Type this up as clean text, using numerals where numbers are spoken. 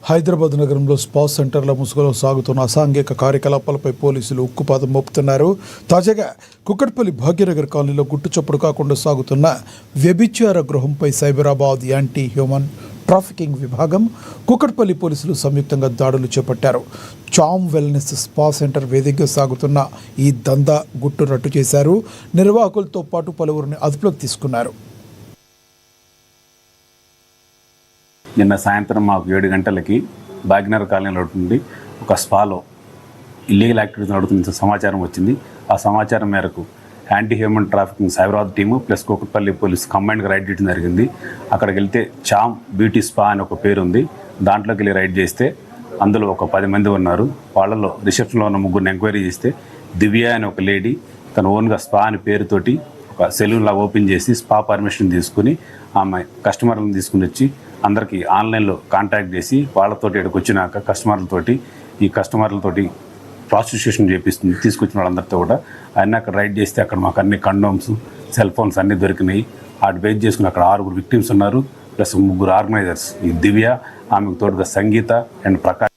హైదరాబాద్ నగరంలో స్పా సెంటర్ల ముసుగులో సాగుతున్న అసాంఘిక కార్యకలాపాలపై పోలీసులు ఉక్కుపాదం మోపుతున్నారు. తాజాగా కుక్కట్పల్లి భాగ్యనగర్ కాలనీలో గుట్టుచప్పుడు కాకుండా సాగుతున్న వ్యభిచార గృహంపై సైబరాబాద్ యాంటీ హ్యూమన్ ట్రాఫికింగ్ విభాగం, కుక్కట్పల్లి పోలీసులు సంయుక్తంగా దాడులు చేపట్టారు. చామ్ వెల్నెస్ స్పా సెంటర్ వేదికగా సాగుతున్న ఈ దందా గుట్టు రట్టు చేశారు. నిర్వాహకులతో పాటు పలువురిని అదుపులోకి తీసుకున్నారు. నిన్న సాయంత్రం మాకు 7 గంటలకి భాగ్యనగర్ కాలనీలో నుండి ఒక స్పాలో ఇల్లీగల్ యాక్టివిటీస్ నడుతున్న సమాచారం వచ్చింది. ఆ సమాచారం మేరకు anti human trafficking Cyberabad team plus Kukatpally police కంబైన్డ్గా రైడ్ చేయడం జరిగింది. అక్కడికి వెళ్తే చామ్ బ్యూటీ స్పా అని ఒక పేరు ఉంది. దాంట్లోకి వెళ్ళి రైడ్ చేస్తే అందులో ఒక 10 మంది ఉన్నారు. వాళ్ళలో రిసెప్షన్లో ఉన్న 3 ఎంక్వైరీ చేస్తే దివ్య అని ఒక లేడీ తన ఓన్గా స్పా అని పేరుతోటి ఒక సెలూన్ లా ఓపెన్ చేసి స్పా పర్మిషన్ తీసుకుని ఆమె కస్టమర్లను తీసుకుని వచ్చి అందరికీ ఆన్లైన్లో కాంటాక్ట్ చేసి వాళ్ళతోటి ఇక్కడికి వచ్చినాక కస్టమర్లతోటి ప్రాస్టిట్యూషన్ చేపిస్తుంది. తీసుకొచ్చిన వాళ్ళందరితో కూడా అన్నీ అక్కడ రైడ్ చేస్తే అక్కడ మాకు అన్ని కండోమ్స్, సెల్ ఫోన్స్ అన్నీ దొరికినాయి. వాటి బేస్ చేసుకుని అక్కడ 6 విక్టిమ్స్ ఉన్నారు, ప్లస్ 3 ఆర్గనైజర్స్. ఈ దివ్య, ఆమెకు తోడుగా సంగీత అండ్ ప్రకాష్.